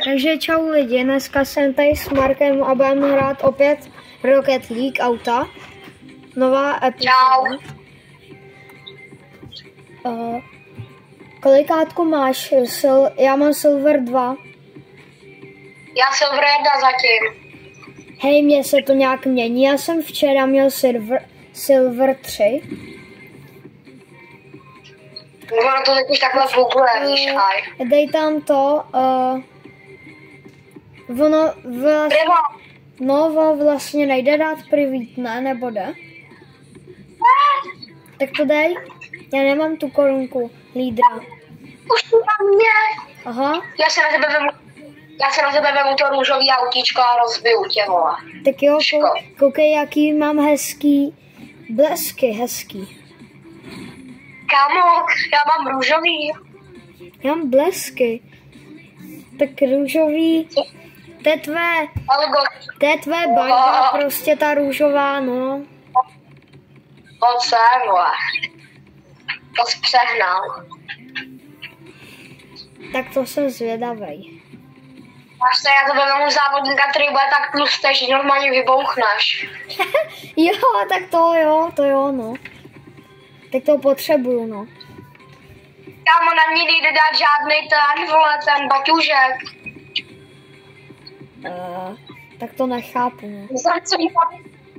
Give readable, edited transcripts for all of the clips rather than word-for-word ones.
Takže čau lidi, dneska jsem tady s Markem a budeme hrát opět Rocket League auta. Nová epizoda. Čau. Kolikátku máš? Já mám Silver 2. Já Silver 1 zatím. Hej, mně se to nějak mění. Já jsem včera měl Silver 3. Ono to teď už takhle funguje, víš, aj. Dej tam to. Ono vlastně nejde dát privít, ne? Nebo jde? Tak to dej. Já nemám tu korunku lídra. Už to na mě. Aha. Já se na tebe vemu to růžový autíčko a rozbiju tě, vole. Tak jo, koukej, jaký mám hezký blesky, hezký. Kámo, já mám růžový. Já mám blesky. Tak růžový, to je tvé barva, prostě ta růžová, no. Pojď sem, vole. To jsi přehnal. Tak to jsem zvědavej. Vlastně já to vemu závodníka, který bude tak tlustý, že normálně vybouchneš. Jo, tak to jo, no. Tak to potřebuju, no. Kámo, na mě nejde dát žádnej ten baťužek. Tak to nechápu, no.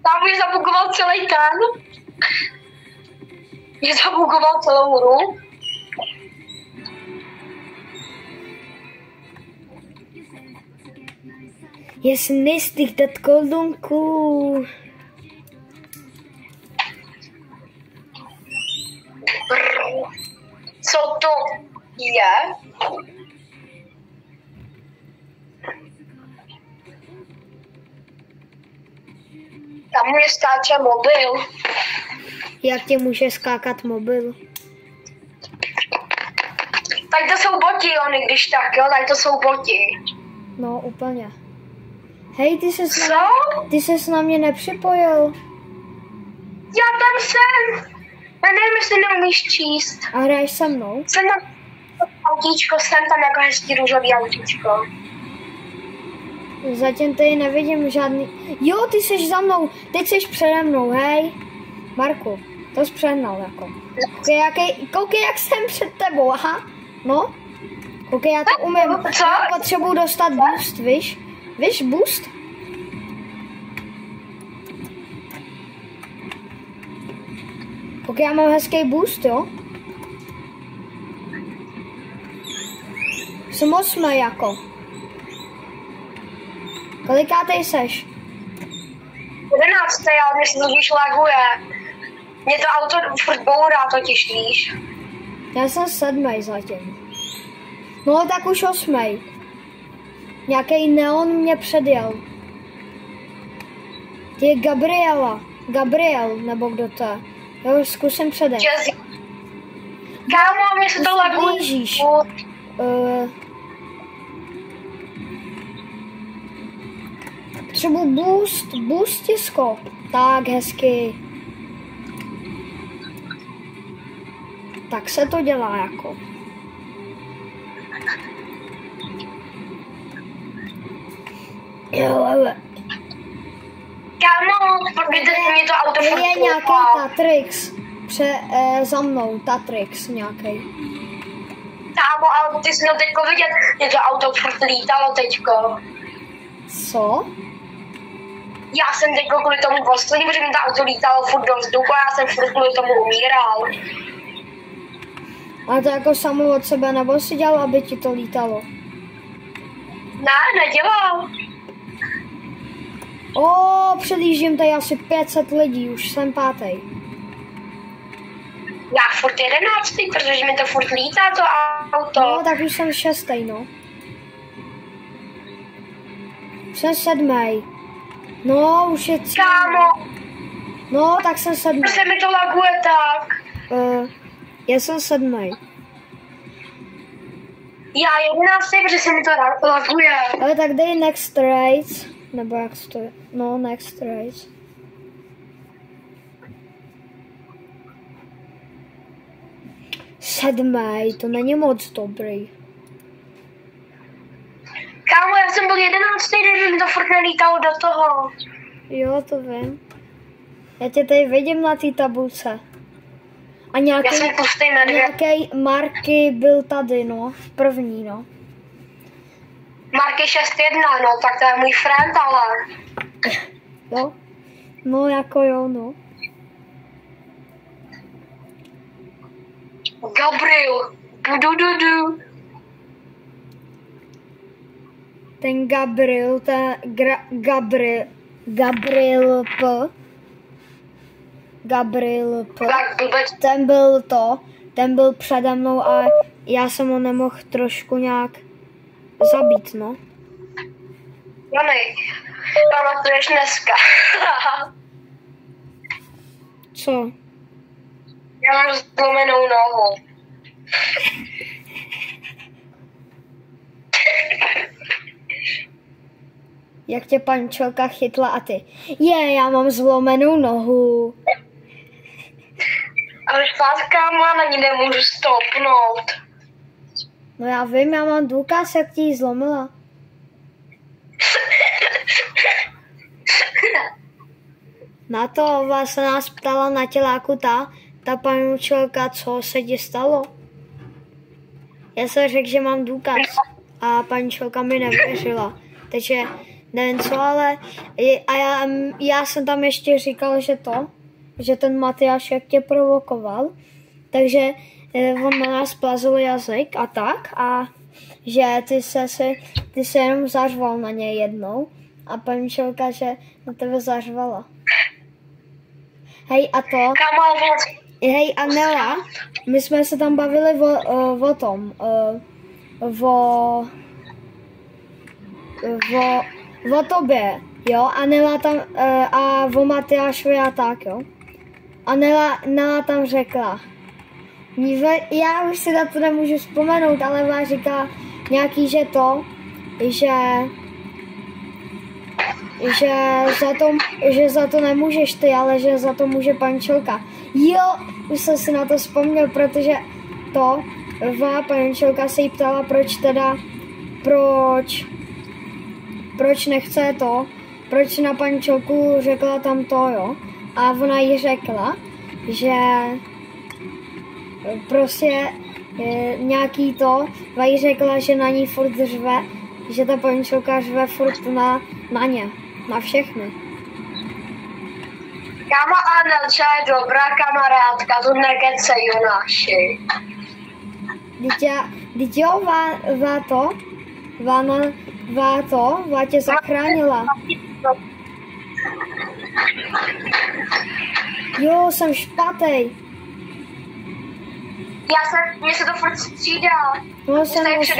Tam mi zabugoval celý ten. Mě zabugoval celou hru. Yes, mystic that koldunku. Co to je? Tam mě skáče mobil. Jak tě může skákat mobil? Tady to jsou boti, oni, když tak, jo, tady to jsou boti. No, úplně. Hej, ty ses na mě nepřipojil. Já tam jsem. Já nevím, jestli neumíš číst. A hraješ se mnou? Jsem tam autíčko, jsem tam jako hezký růžový autíčko. Zatím tady nevidím žádný... Jo, ty jsi za mnou, teď jsi přede mnou, hej. Marku, to jsi přehnal jako. Koukej, jak jsem před tebou, aha. No. Koukej, já to umím. Já potřebuji dostat boost, víš? Víš, boost? Koukej, já mám hezký boost, jo? Jsem 8 jako. Kolikátej seš? 11, ale mě se totiž laguje. Mě to auto furt bourá totiž, víš. Já jsem 7 zatím. No tak už 8. Nějaký neon mě předjel. Ty je Gabriel, nebo kdo to je. Já už zkusím předjet. Kámo, mě se to laguje. Blížíš. Třeba boostisko. Tak hezky. Tak se to dělá jako. Jo, ale... Kámo, mě to auto furt je nějaký Tatrix. Za mnou, Tatrix nějaký. Kámo, ale ty jsi měl teďko vidět, mě to auto furt lítalo teďko. Co? Já jsem teďko kvůli tomu poslední, protože mi to auto lítalo furt do vzduchu a já jsem furt kvůli tomu umíral. Ale to jako samo od sebe, nebo si dělal, aby ti to lítalo? Ne, nedělal. Předjíždím tady asi 500 lidí, už jsem 5. Já furt 11, protože mi to furt lítá to auto. No, tak už jsem 6, no. Jsem 7. No, už je cíl. Kámo. No, tak jsem 7. Proč se mi to laguje tak? Já jsem 7. Já 11, protože se mi to laguje. Ale tak dej next race. Nebo jak to je? No, next race. Sedmý, to není moc dobrý. byl 11. den, to furt nelítalo do toho. Jo, to vím. Já tě tady vidím na té tabulce. A Já jsem pustý medvěd. nějaký Marky byl tady, no. První, no. Marky 6.1, no, tak to je můj friend, ale... Jo? No, jako jo, no. Gabriel. Du. Ten Gabriel, Gabriel P. Tak blbec. Ten byl přede mnou a já jsem ho nemohl trošku nějak zabít, no. Jony, pamatuješ dneska? Co? Já mám zlomenou nohu. Jak tě pančelka chytla a ty. Já mám zlomenou nohu. Ale špátka má, na ní nemůžu stopnout. No já vím, já mám důkaz, jak ti ji zlomila. Na to se nás ptala na těláku ta pančelka, co se ti stalo. Já jsem řekl, že mám důkaz a pančelka mi nevěřila. Takže nevím co, ale já jsem tam ještě říkal, že ten Matyáš jak tě provokoval, takže on na nás plazil jazyk a tak a že ty se jenom zařval na něj jednou a pančelka, že na tebe zařvala. Hej a to, hej a Nela, my jsme se tam bavili o tom, o tobě, jo, a Nela tam, a o Matyášovi a tak, jo. A Nela tam řekla, já už si na to nemůžu vzpomenout, ale ona říká nějaký, že za to nemůžeš ty, ale že za to může pančelka. Jo, už jsem si na to vzpomněl, protože pančelka se jí ptala, proč nechce proč na pančelku řekla tam to, jo. A ona jí řekla, že prostě nějaký ona jí řekla, že na ní furt řve, že ta pančelka řve furt na ně, na všechny. Kámo Anelča je dobrá kamarádka, tu nekecej, Jonáši. Teď jo, vá tě zachránila. Jo, jsem špatej. Mně se to furt střídá. No, jsem 8.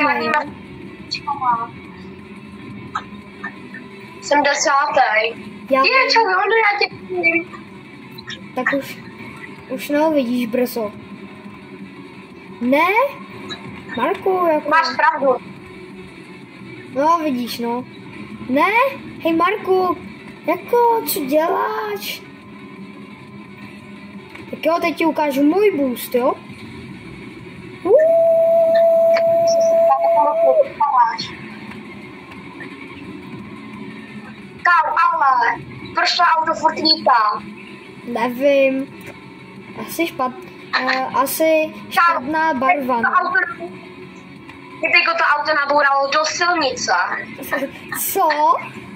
Jsem 10. Je, čau, Jondo, já tě vidím. Tak už vidíš brzo. Ne? Marku, jako... Máš pravdu. No, vidíš, no. Ne? Hej, Marku, jako, co děláš? Tak jo, teď ti ukážu můj boost, jo? Kámo, ale proč to auto furt lítá? Nevím. Asi špatná barva. Kdyby to auto nabouralo do silnice. Co?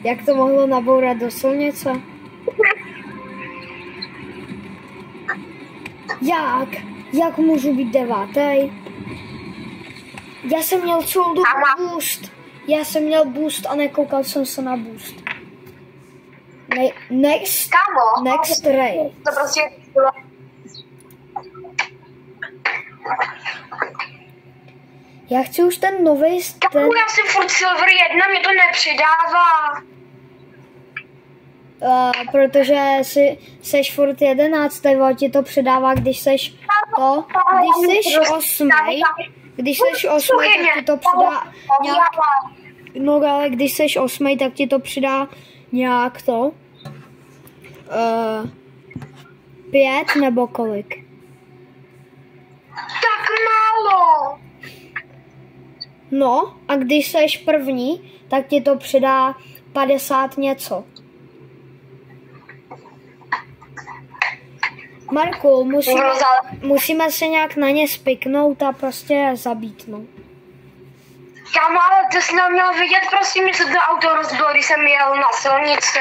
Jak to mohlo nabourat do silnice? Jak můžu být 9? Já jsem měl celou dobu boost. Já jsem měl boost a nekoukal jsem se na boost. Next race. To prostě... Já chci už ten nový Já jsem furt Silver 1, mě to nepřidává. Protože seš furt 11, ti to přidává, když seš 8. Když seš 8, tak ti to přidá nějak... No ale když seš 8, tak ti to přidá nějak 5 nebo kolik? Tak málo. No, a když seš první, tak ti to přidá 50 něco. Marku, musíme se nějak na ně spiknout a prostě je zabít, no. Kámo, ale to jsi nám měl vidět, prosím, že se to auto rozbilo, když jsem jel na silnici.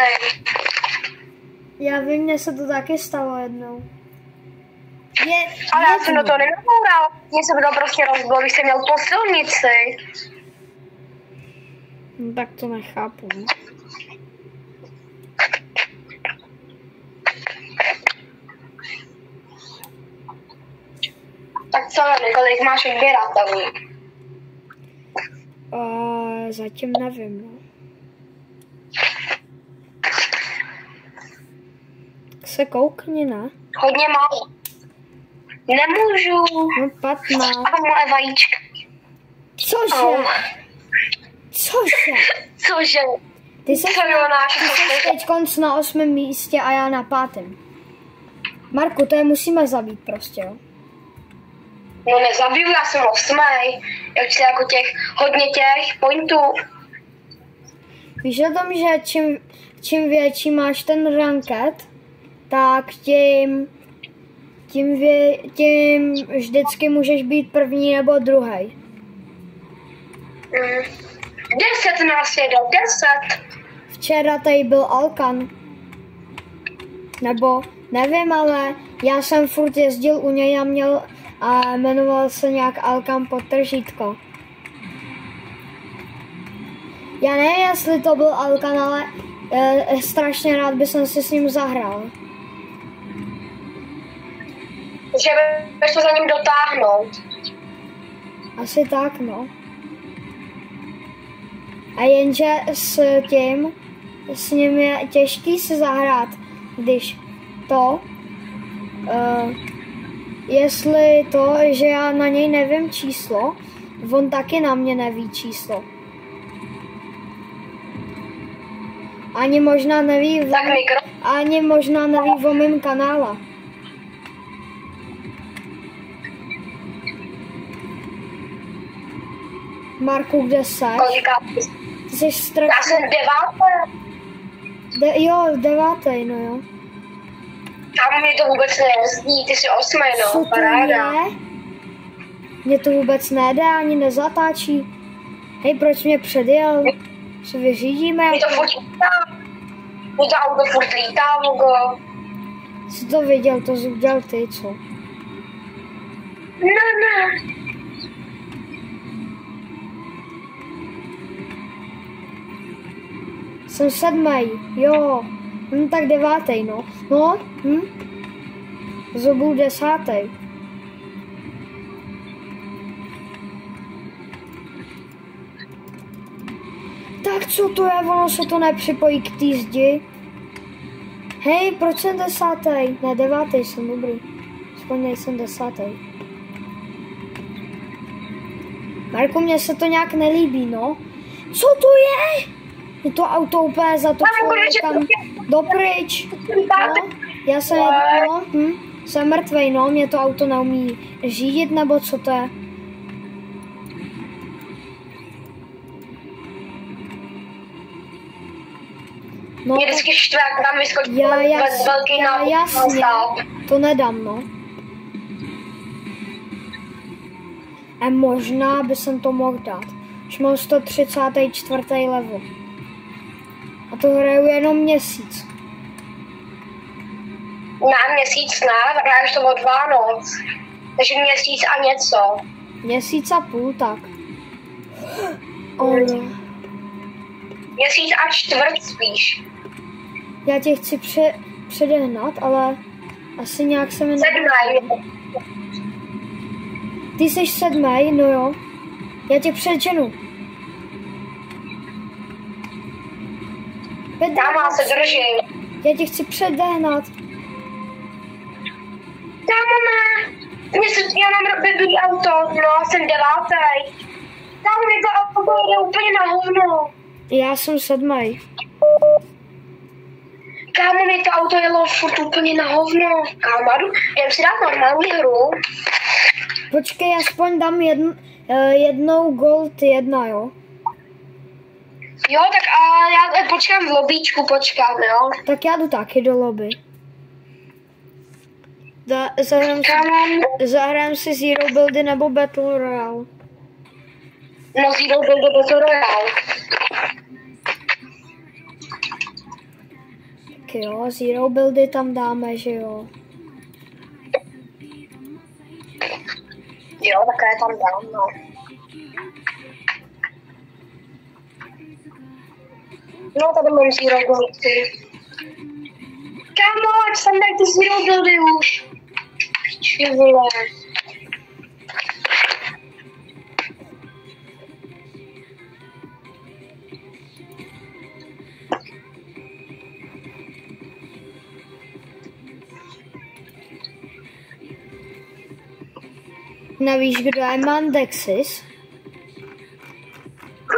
Já vím, mně se to taky stalo jednou. Ale já jsem do toho nenaboural. Mně se to prostě rozbilo, když jsem měl po silnici. No, tak to nechápu. Ne? Tak co, kolik máš odběratelů? Zatím nevím, no. Tak se koukni, ne? Hodně málo. Nemůžu. No 15. A moje vajíčka. Cože? Cože? Cože? Ty jsi teď konc na 8. místě a já na 5. Marku, to je musíme zabít prostě, jo? No nezabiju, já jsem 8. Jak chci jako hodně těch pointů. Víš o tom, že čím větší máš ten ranket, tak tím vždycky můžeš být první nebo druhý. 10 nás jedou, 10. Včera tady byl Alkan. Nebo, nevím, ale já jsem furt jezdil u něj a jmenoval se nějak Alkan Podtržítko. Já nevím, jestli to byl Alkan, ale strašně rád bych si s ním zahrál. Že bych to za ním dotáhnout. Asi tak, no. A jenže s ním je těžký se zahrát, když jestli že já na něj nevím číslo, on taky na mě neví číslo. Ani možná neví o mém kanále. Marku, kde seš? Ty jsi strašně... Já jsem 9. Jo, 9, no jo. A mě to vůbec nejezdí, ty jsi 8, no, co paráda. To je? Mě to vůbec nejde, ani nezatáčí. Hej, proč mě předjel? Se vyřídíme? Mě to furt lítá. Mě to auto furt lítá, Logo. Jsi to viděl, to jsi udělal ty, co? Ne. Jsem 7, jo. Tak 9, no. No, Zobou 10. Tak co to je, ono se to nepřipojí k té zdi. Hej, proč jsem 10? Ne, 9 jsem, dobrý. Aspoň nejsem 10. Marku, mně se to nějak nelíbí, no. Co to je? Je to auto úplně zatočilo někam dopryč. No, já jsem jsem mrtvej, no, mě to auto neumí řídit, nebo co to je? No, mě vždycky štve, jak tam vyskočí velký návod. Jasně, to nedám, no. A možná by jsem to mohl dát. Už mám 134. level. A to hraju jenom měsíc. Na měsíc ne, hraješ to od Vánoc. Takže měsíc a něco. Měsíc a půl, tak. Oh. Měsíc a čtvrt spíš. Já tě chci předehnat, ale asi nějak se mi... 7. Ty jsi 7, no jo. Já tě předženu. Kámo, se držím. Já tě chci předehnat. Kámo, ne. Já mám blbý auto, no, jsem 9. Kámo, mi to auto jde úplně na hovno. Já jsem 7. Kámo, mi to auto jelo furt úplně na hovno. Kámo, jdem si dát normální hru. Počkej, aspoň dám Jednou gold 1, jo? Jo, tak a já počkám v lobíčku, jo. Tak já jdu taky do lobby. Zahrám si Zero Buildy nebo Battle Royale. No, Zero Buildy Battle Royale. Tak jo, Zero Buildy tam dáme, že jo? Jo, také tam dám, no. No, tady mám Zero Buildy. Kámo, ať sem daj ty Zero Buildy už. Piči, vole. Nevíš, kdo je Mandexis?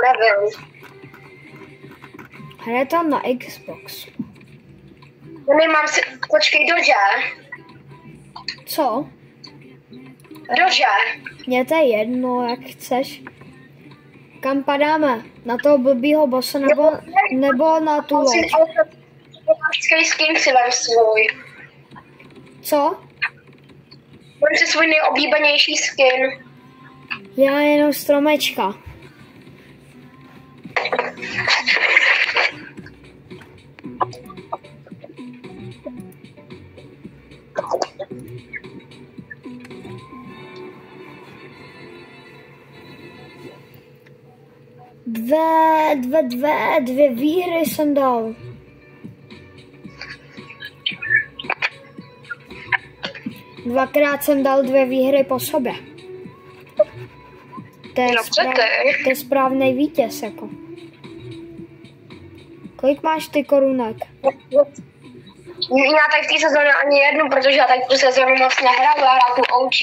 Nevím. Hraje tam na Xbox. Nemám si... Počkej, Dože. Co? Dože. Mně to je jedno, jak chceš. Kam padáme? Na toho blbýho bossa nebo na tu loď? Máš skin si vem svůj. Co? Vem si svůj nejoblíbenější skin. Já jenom stromečka. Dvě výhry jsem dal. Dvakrát jsem dal 2 výhry po sobě. To je správný vítěz, jako. Kolik máš ty korunek? Já tak v té sezóně ani jednu, protože já tak tu sezónu moc nehraju, já hraju tu OG.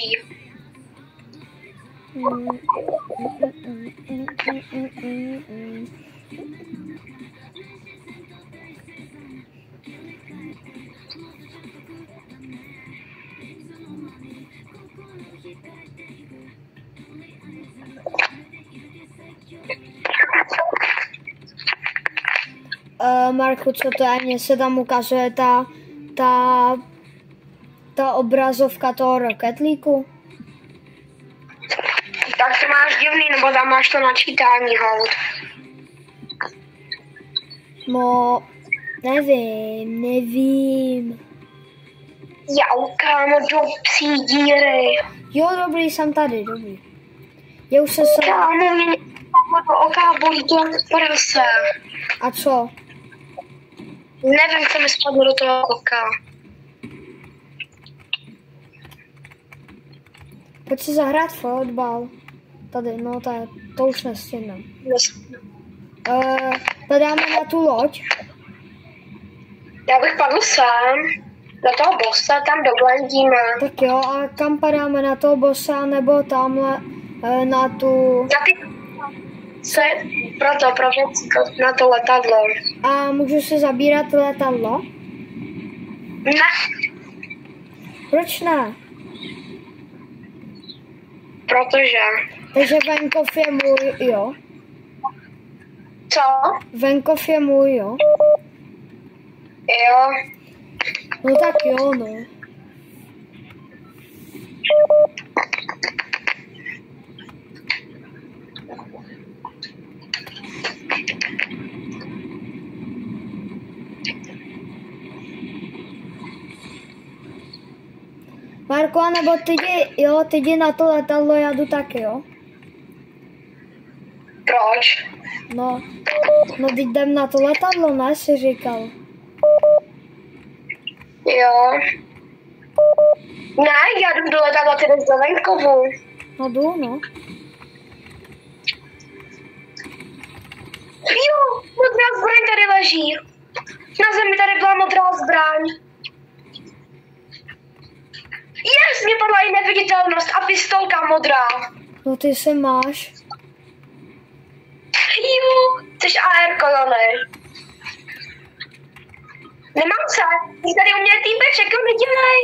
Marku, co to je? Mně se tam ukazuje ta obrazovka toho Rocket League. Tak to máš divný, nebo tam máš to načítání, hold. No, nevím. Jau, kámo, do psí díry. Jo, dobrý, jsem tady, dobrý. Já už se Kámo, mě do oka bolí to jak prse. A co? Nevím, co mi spadlo do toho oka. Pojď si zahrát fotbal. Tady, no to už nestihnem. Padáme na tu loď. Já bych padl sám. Do toho bossa tam doblendíme. Tak jo, a kam padáme? Na toho bossa nebo tamhle na tu... Na ty... Co je na to letadlo. A můžu si zabírat letadlo? Ne. Proč ne? Protože. Takže venkov je můj, jo? Co? Venkov je můj, jo? Jo. No tak jo, no. Marko, nebo ty jdi na to letadlo, já jdu taky, jo? Proč? No, teď jdem na to letadlo, ne, jsi říkal. Jo. Ne, já jdu do letadla, ty jdeš do venkovu. No jdu, no. Jo, modrá zbraň tady leží. Na zemi tady byla modrá zbraň. Yes, mě padla i neviditelnost a pistolka modrá. No ty se máš. Jo, jsi AR kolony. Nemám se, jsi tady u mě týpeček, jo, nedělej.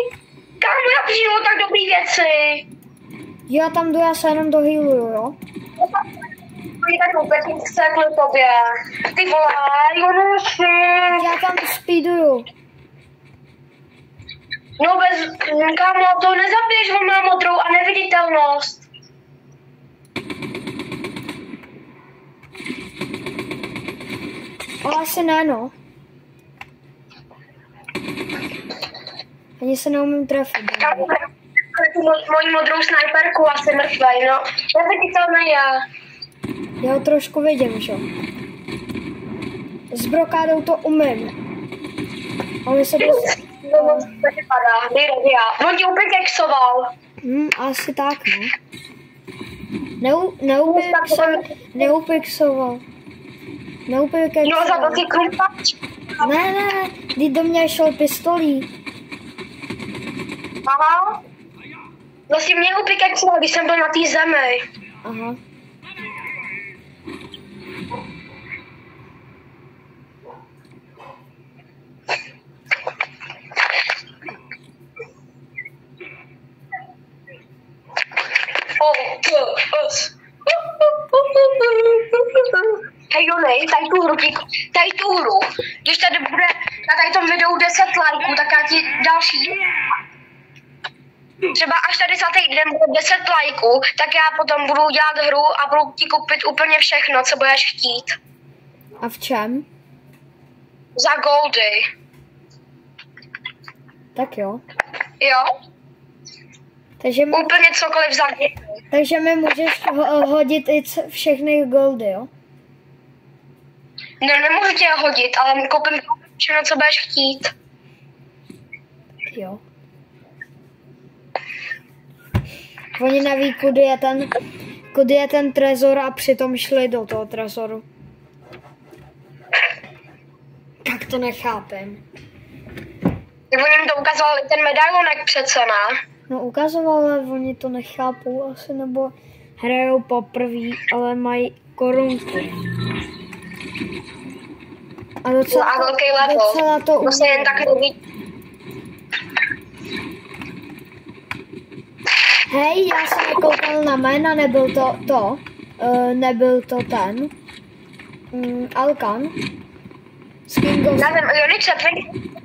Kámo, já žiju tak dobrý věci. Já tam jdu, já se jenom dohealuju, jo? Oni tak vůbec chce kvůli tobě. Ty vole, Jonuši. Já tam speeduju. No bez, kámo, to nezabiješ, on má modrou a neviditelnost. Ale asi ne, no. Ani se neumím trefit. Kámo, ale tu moji modrou snajperku asi mrtvej, no. Neviditelný já. Já ho trošku vidím, že? S brokádou to umím. Ale se dost... No, to vypadá, nejde já. On ti úplně keksoval. Asi tak, no. Neupixoval. No, za to ty krumpač. Ne, když do mě šel pistolí. Aha. Vlastně mě upikexoval, když jsem byl na té zemi. Aha. Hej Jonej, tady tu hru, když tady bude na tady tom videu 10 lajků, tak já ti další. Třeba až tady za týden bude 10 lajků, tak já potom budu dělat hru a budu ti koupit úplně všechno, co budeš chtít. A v čem? Za goldy. Tak jo. Jo? Takže úplně cokoliv za goldy. Takže mi můžeš hodit i všechny goldy, jo? No, nemůžu tě hodit, ale koupím všechno, co budeš chtít. Jo. Oni neví, kudy je ten trezor a přitom šli do toho trezoru. Tak to nechápem. Oni jim to ukazovali ten medailonek přece, ne? No ukazoval, ale oni to nechápou asi, nebo hrajou poprvé, ale mají korunky. A docela, no a velký level. Docela to umí. Vlastně jen tak neví. Hej, já jsem nekoukal na jména, nebyl to ten Alkan. S kým Nevím, Joniče,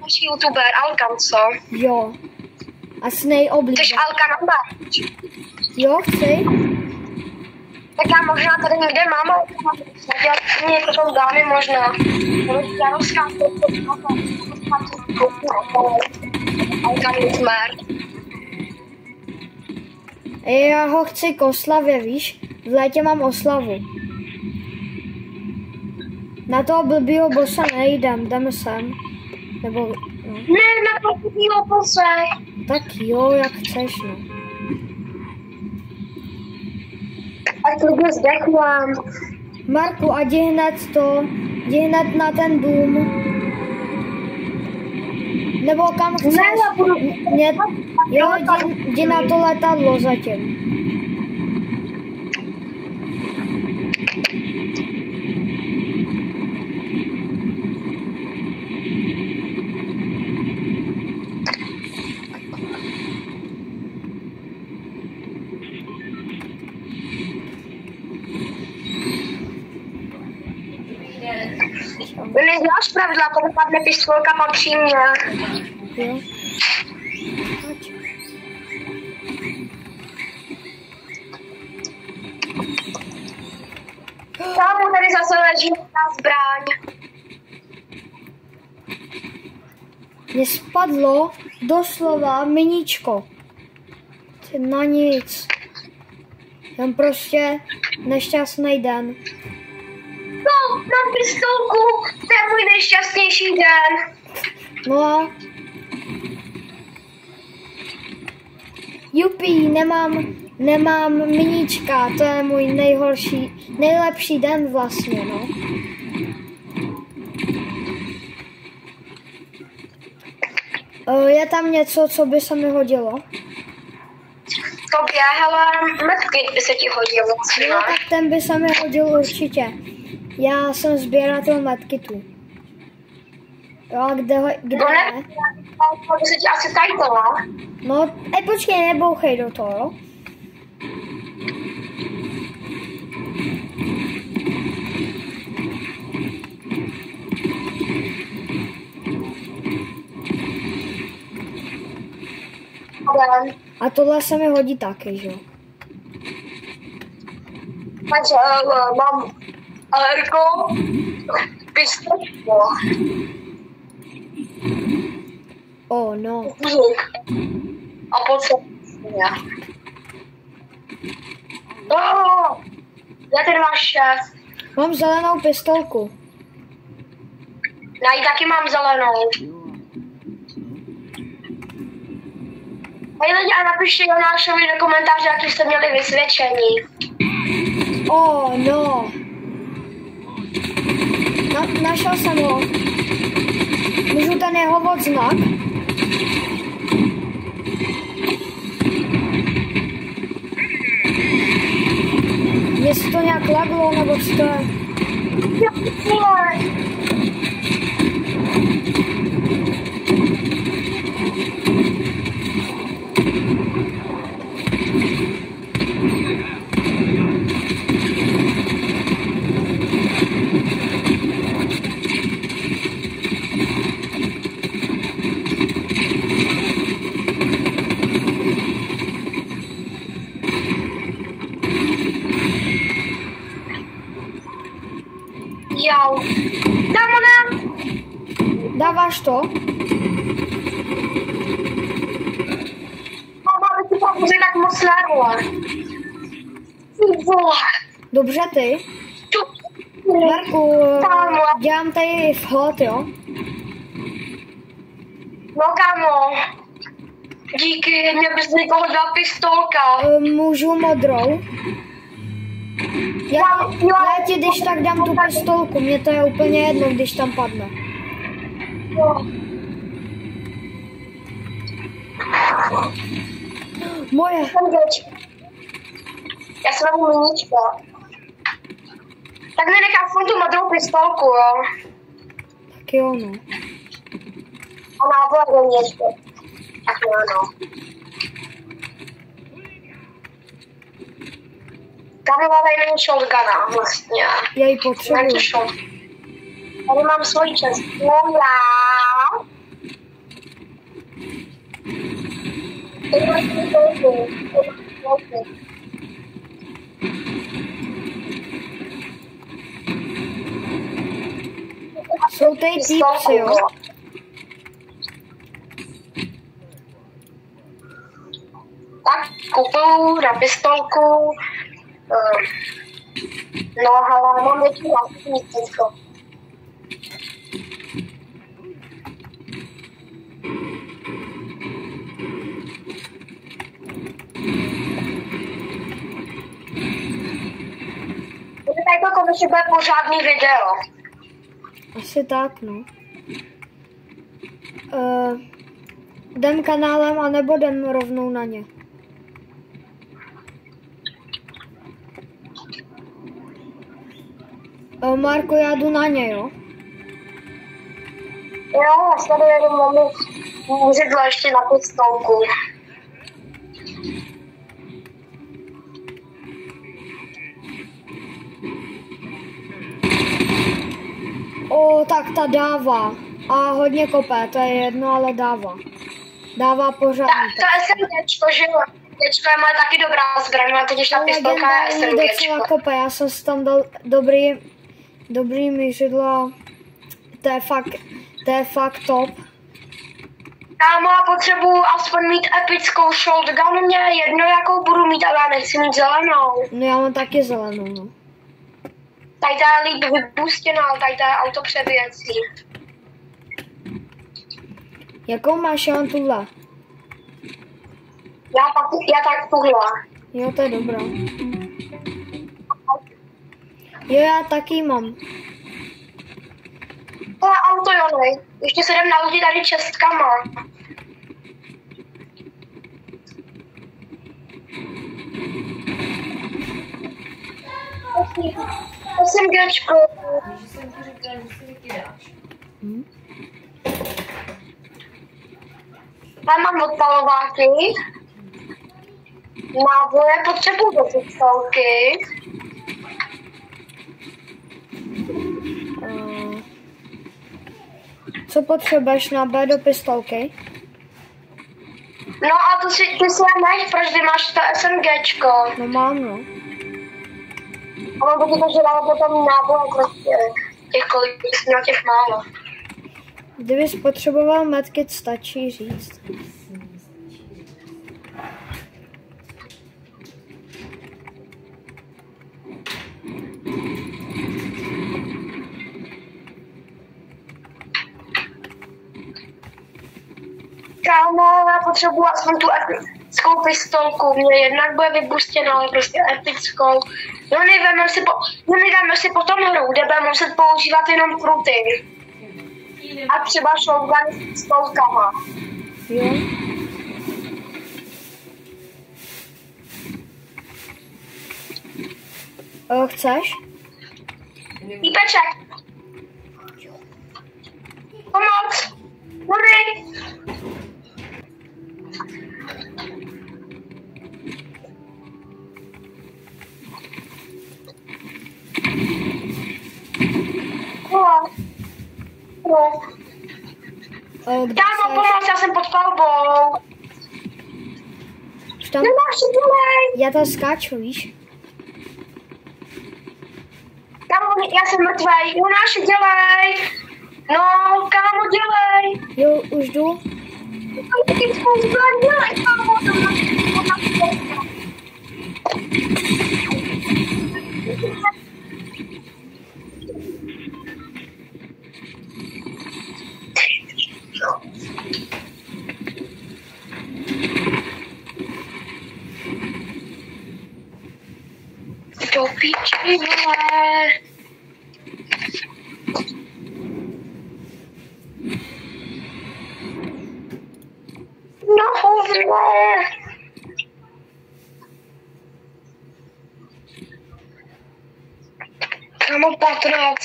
naši youtuber, Alkan, co? Jo. A s nejoblíbenější. Chceš Alkan oba? Jo, chci. Tak já možná tady někde mám, já mě to tam dámy možná. Já rozkážu, Alkan Nightmare. Já ho chci k oslavě, víš? V létě mám oslavu. Na toho blbýho bossa jdeme sem. Nebo, no. Ne, na toho blbýho bosse. Tak jo, jak chceš, no. Ať to bude zdechám. Marku, a jdi hned na ten dům. Nebo kam chceš? Ne, já budu... Jo, jdi na to letadlo zatím. Neznáš pravidla, to dopadne pistolka patří mě. Jo. Kámo, tady zase leží ta zbraň. Mně spadlo doslova miníčko. Na nic. Jen prostě nešťastný den. No, mám pistolku, to je můj nejšťastnější den. No a... Jupi, nemám miníčka, to je můj nejlepší den vlastně, no. Je tam něco, co by se mi hodilo? Tobě, hele, medkit by se ti hodil. Jo, tak ten by se mi hodil určitě. Já jsem sběratel medkitů. Jo, a kde No ne, to by se ti asi tajtala. No, počkej, nebouchej do toho, jo? problém. A tohle se mi hodí taky, že jo? Takže mám alerko, pistolku. Oh, no. A podstatně. Já tady máš šéf. Mám zelenou pistolku. Já ji taky mám zelenou. Hej lidi, a napište Jonášovi do komentáře, jaký jste měli vysvědčení. Oh, no. Našel jsem ho. Můžu ten jeho odznak? Mně se to nějak laglo, nebo co to je? Jau. Dám. Dáváš to? Mama, ty tam může tak moc lagla. Ty vole. Dobře, ty. Marku, Kámo. dělám tady vchod, jo? No kámo. Díky, mě bys někoho dala pistolka. Můžu modrou? Já ti když tak dám tu pistolku, mně to je úplně jedno, když tam padne. Moje. Já jsem mám miníčka. Tak mi nechám tu modrou pistolku, jo. Tak jo, no. A nábor do mě ještě. Tak jo, no. Tam máme jiný shotguna vlastně. Já ji potřebuji. Tady mám svoji čest. Moja. Jsou tady týpci, jo? Tak kupuju na pistolku. No, ale mám větší vlastníctvo. Tady to konečně bude pořádný video. Asi tak, no. Jdem kanálem, anebo jdem rovnou na ně? Marko, já jdu na ně, jo? Jo, já se tady jedu mamu můžedlo ještě na pistolku. O, tak ta dává. A hodně kopé, to je jedno, ale dává. Dává pořádně. To je SMGčko, že jo? SMGčko je moje taky dobrá zbraň, a teď ta pistolka je SMGčko. Kope, já jsem si tam dal dobrý mířidlo. To je fakt top. Kámo, já potřebuji aspoň mít epickou shotgun, mě je jedno, jakou budu mít, ale já nechci mít zelenou. No já mám taky zelenou, no. Tady ta je líp vybustěná, ale tady ta je auto přebíjecí. Jakou máš, já mám tuhle? Já tak tuhle. Jo, to je dobrá. Jo, já taky mám. To je auto, jo, ne? Ještě se jdem na lidi tady čestkama. SMGčko. Já mám odpalováky. Náboje potřebuji do pistolky. Co potřebuješ na B do pistolky? No a ty si máš, proč ty máš to SMGčko? No mám, no. A mám taky to, že dáme potom náboj prostě těch kolik na těch málo. Kdybys potřeboval medkit, stačí říct. Kámo, já potřebuji aspoň tu epickou pistolku. Mě jednak bude vybustěna, ale prostě epickou. No nedáme si potom hru, kde budeme muset používat jenom pruty. A třeba shotgun s pistolkama. Jo. Chceš? Týpeček. Pomoc. Hurry. Kámo, pomoc, já jsem pod palbou. Už tam... Nemáš dělej. Já tam skáču, víš? Kámo, já jsem mrtvej. Jonáši, dělej. No, kámo, dělej. Jo, už jdu. Dělej, kámo. Do píči, vole. No hovno. Kámo, 15.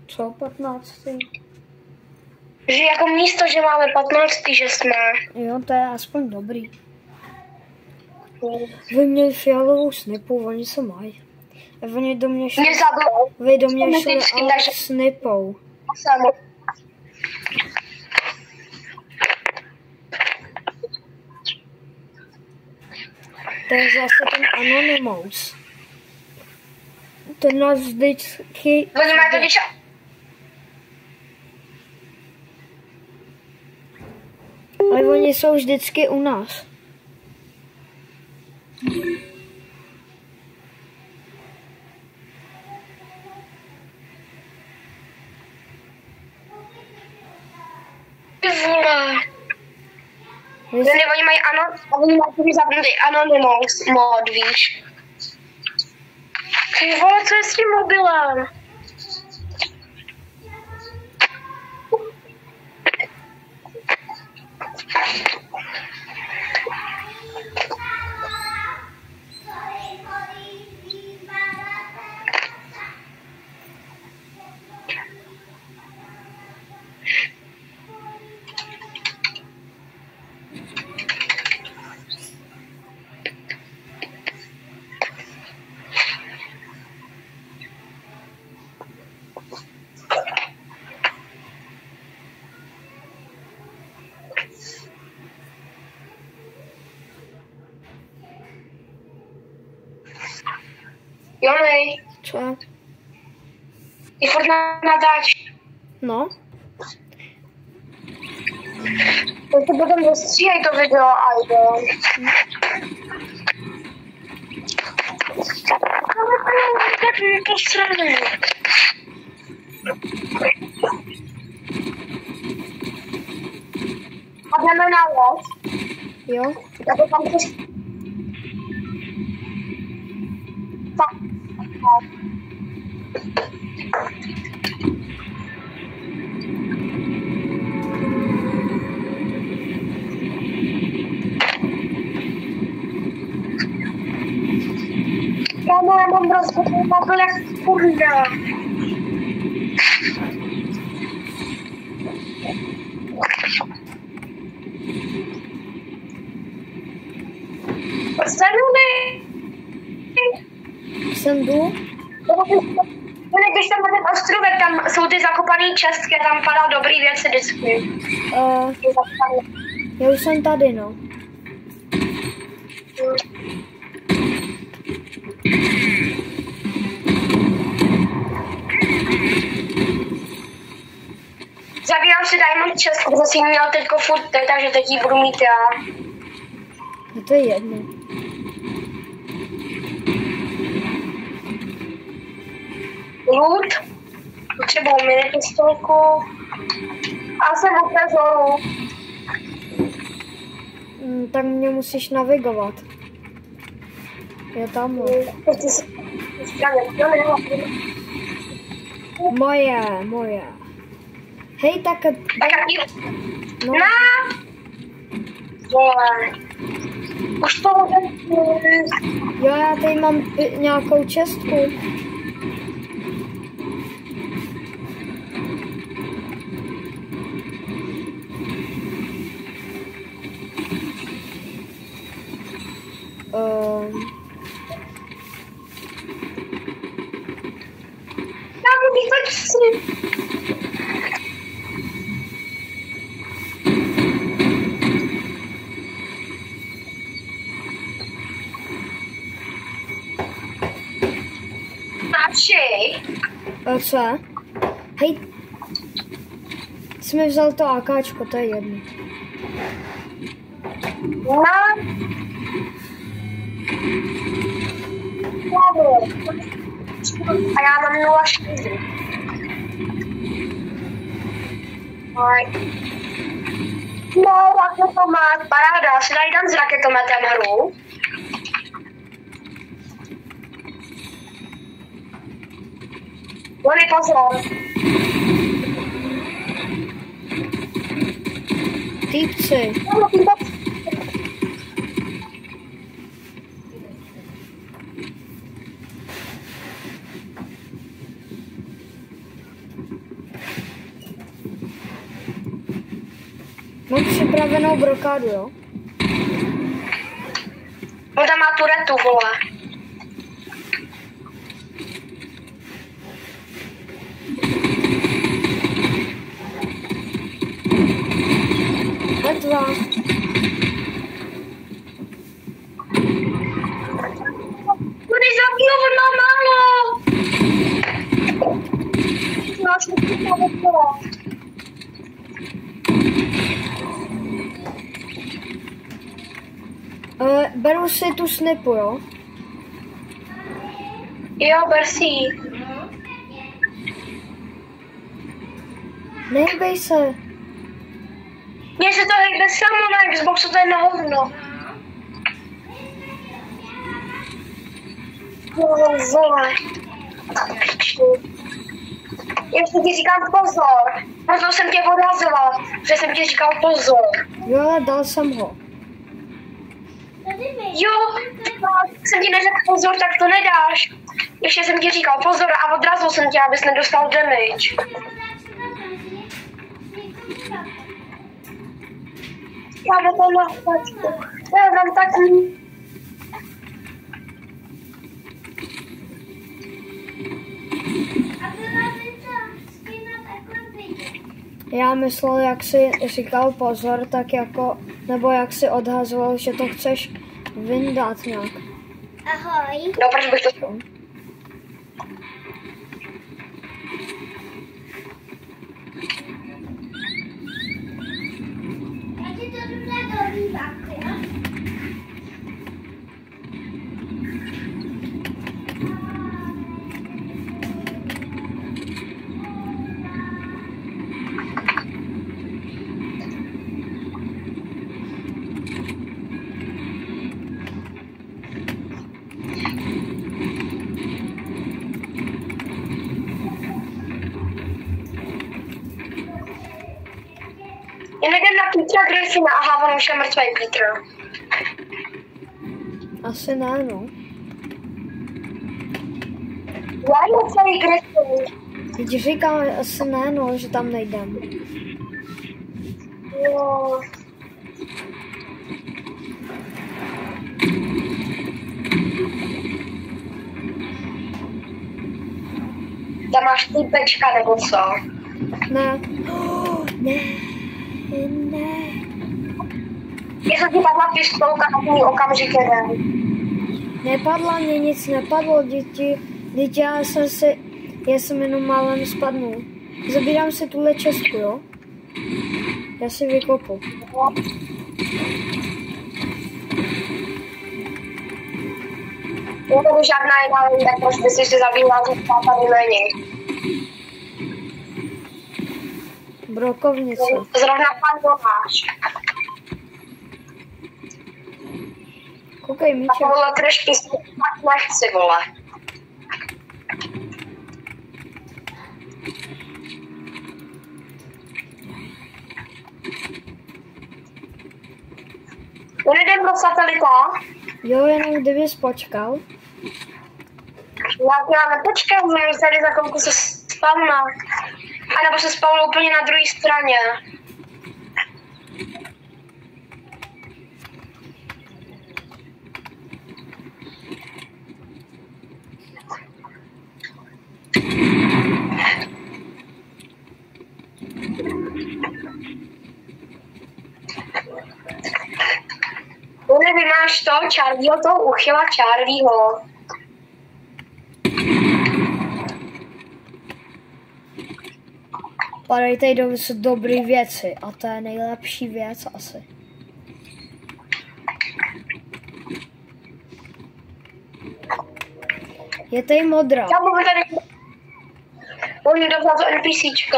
Co 15? Že jako místo, že máme 15, že jsme. Jo, to je aspoň dobrý. Vy měli fialovou snipu, oni se mají. Oni do mě šli, Mě zabil. vy do mě šli Myticky, ale takže- snipou. Samo. To je zase ten Anonymous. Ten nás vždycky... Oni mají totiž... Ale oni jsou vždycky u nás. Ty vole. Vy Ne, oni mají oni mají taky zapnutý Anonymous mod, víš. Ty vole, co je s tím mobilem? Jony, Co? je furt natáč. No? Tak to potom dostříhej to video a jde. Tak mi posraný. A jdeme na les. Jo? Já to tam coś... Tak. Kámo, já mám rozhodný mobil jak kurda. Zanudy! Sem jdu? Když tam na ten ostrovek, tam jsou ty zakopaný čestky, tam padá dobrý věci vždycky. Já už jsem tady, no. Zabírám si Diamond Chest, protože jsem měl teďko furt, takže teď ji budu mít já. No to je jedno. Loot. Potřebuji mini pistolku. A jsem u trezoru. Tak mě musíš navigovat. Je tam. Moje. Hej, tak... No. Vole. Už to Jo, já tady mám nějakou čestku. Já budu tak si. Co? Hej, jsi mi vzal to AKčko, to je jedno. No. A já mám 0,4. No, raketomet, paráda, si najdám s raketometem hru. Lony, pozor. Týpci. Mám připravenou brokádu, jo? On tam má turetu, vole. Mrtvá. Kudy zabil, on má málo. Máš beru si tu snipu, jo? Jo, ber si ji. Nehybej se. Mně se to hejbe samo na Xboxu, to je na hovno. Vole. Ještě ti říkám pozor. Proto jsem tě odhazoval, že jsem ti říkal pozor. Jo, ale dal jsem ho. Jo, jsem ti neřekl pozor, tak to nedáš. Ještě jsem ti říkal pozor a odrazil jsem tě, abys nedostal damage. Já to na chvačku. Já mám takový... Já myslel, jak jsi říkal pozor, tak jako, nebo jak jsi odhazoval, že to chceš vyndat nějak. Ahoj. No, proč bych to... Já ti to jdu dát do vývaku, jo? Já nejdem na Petra Griffina, aha, on už je mrtvý Petr. Asi ne, no. Já je mrtvý Griffin. Teď říkám, asi ne, no, že tam nejdem. Jo. Tam máš týpečka, nebo co? Ne. Ne. Ne. Jestli ti padla pistolka, tak mi okamžitě jde. Nepadla, mě nic nepadlo, děti, já jsem jenom málem spadnul. Zabírám si tuhle čestku, jo? Já si vykopu. Je to žádná jiná linka, proč by si zabýval, že tady není. Brokovnice. Zrovna pan Tomáš. Koukej, A míče. tohle trash pistol, tak nechci, vole. Nejdem do satelita. Jo, jenom kdybys počkal. Já nepočkám, že tady za chvilku se spavna. A nebo se spavnu úplně na druhé straně. Vy máš to, Charlieho, toho uchyla Charlieho. Padají tady dobrý věci a to je nejlepší věc asi. Je tady modrá. Já budu tady... Oni dovzal to NPCčko.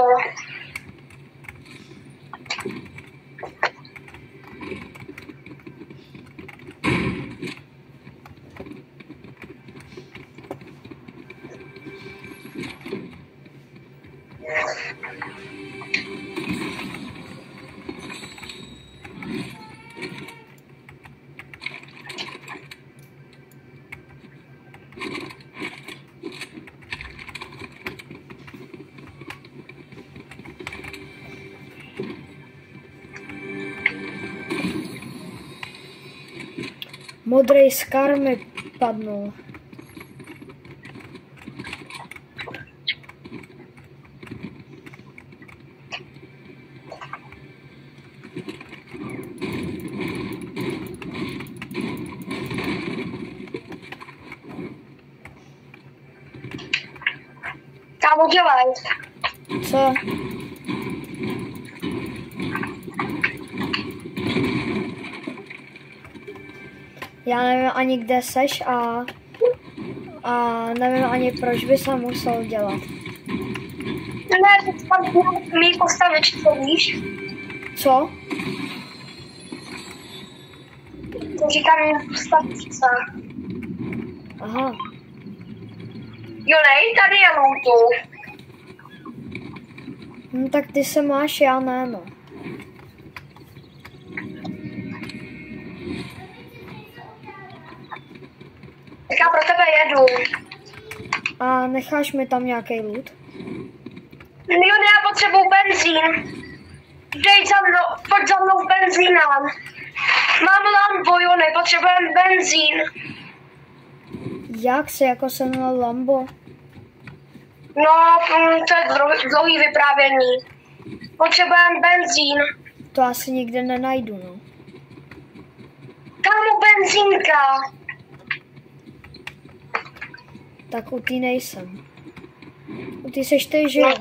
Modrý skar mi padnul. Kámo, dělej. Co? Já nevím ani kde seš a nevím ani proč by se musel dělat. Ne, tam mý postavičce, víš? Co? To říkám mý postavičce. Aha. Jo, nej, tady je lootu. No tak ty se máš, já ne, no. Tak já pro tebe jedu. A necháš mi tam nějaký loot? Jo, já potřebuju benzín. Dej za mnou, pojď za mnou benzínám. Mám Lambo, jo, nepotřebujeme benzín. Jak se jako jsem na Lambo? No, to je dlouhý vyprávění. Potřebujeme benzín. To asi nikde nenajdu, no. Kámo, benzínka. Tak u tý nejsem. U tý seš ty, že jo?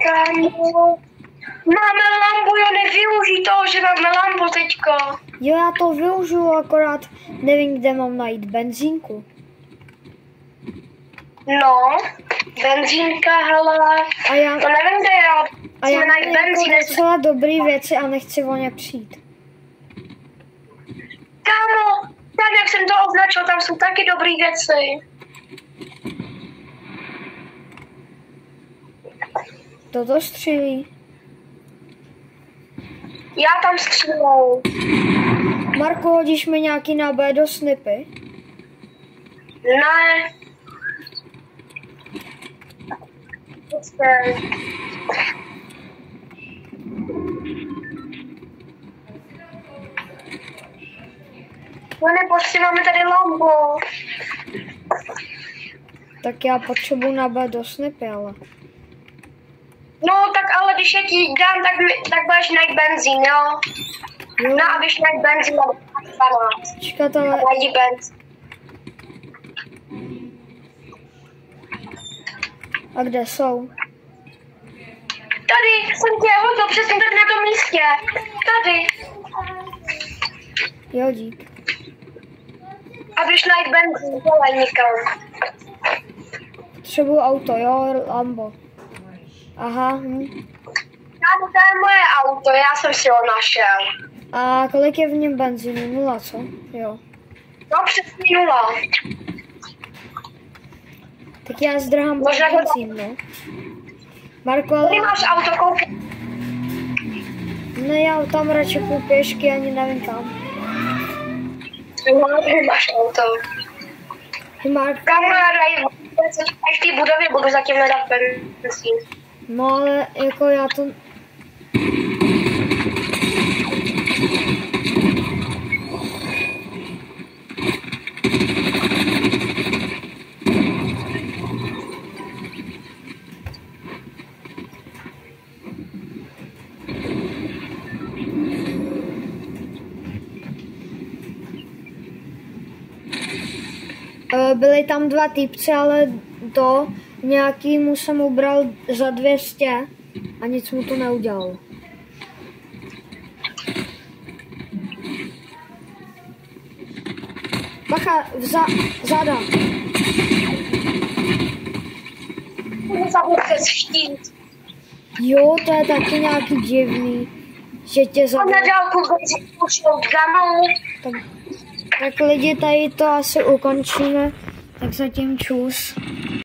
Kámo, máme Lambo, jo, nevyužij toho, že máme Lambo teďko. Jo, já to využiju, akorát nevím, kde mám najít benzínku. No, benzínka, hele. A já, To nevím, kde je. a já Musíme mám najít benzín. jako docela dobrý věci a nechci o ně přijít. Kámo, tam jak jsem to označil, tam jsou taky dobrý věci. Toto střílí. Já tam střílou. Marku, hodíš mi nějaký na B do snipy? Ne. Počkej. No nepočkej, máme tady Lambo. Tak já potřebuji na B do snipy, ale. No tak ale když je ti dám, tak budeš najít benzín, jo? Jo. No a když najít benzín, tak 12. Čekat, ale... Najdi benzín. A kde jsou? Tady jsem tě hodil přesně tak na tom místě. Tady. Jo, dík. A když najít benzín, volej někam. Potřebuji auto, jo, Lambo. Aha, To je moje auto, já jsem si ho našel. A kolik je v něm benzínu? 0, co? Jo. No přesně 0. Tak já zdrhám Možná to- benzín, no. Marko, ale... Tady máš auto, koupit. Ne, já tam radši půjdu pěšky, ani nevím kam. No, tady máš auto. Marko, Kamarád, v té budově budu zatím nedat benzín. no ale jako já to... Byli tam 2 týpci, ale to nějakýmu jsem ubral za 200 a nic mu to neudělalo. Bacha, vzada. Zabud přes štít. Jo, to je taky nějaký divný, že tě A zabil. na dálku benzínu shotgunou. Tak lidi, tady to asi ukončíme, tak zatím čus.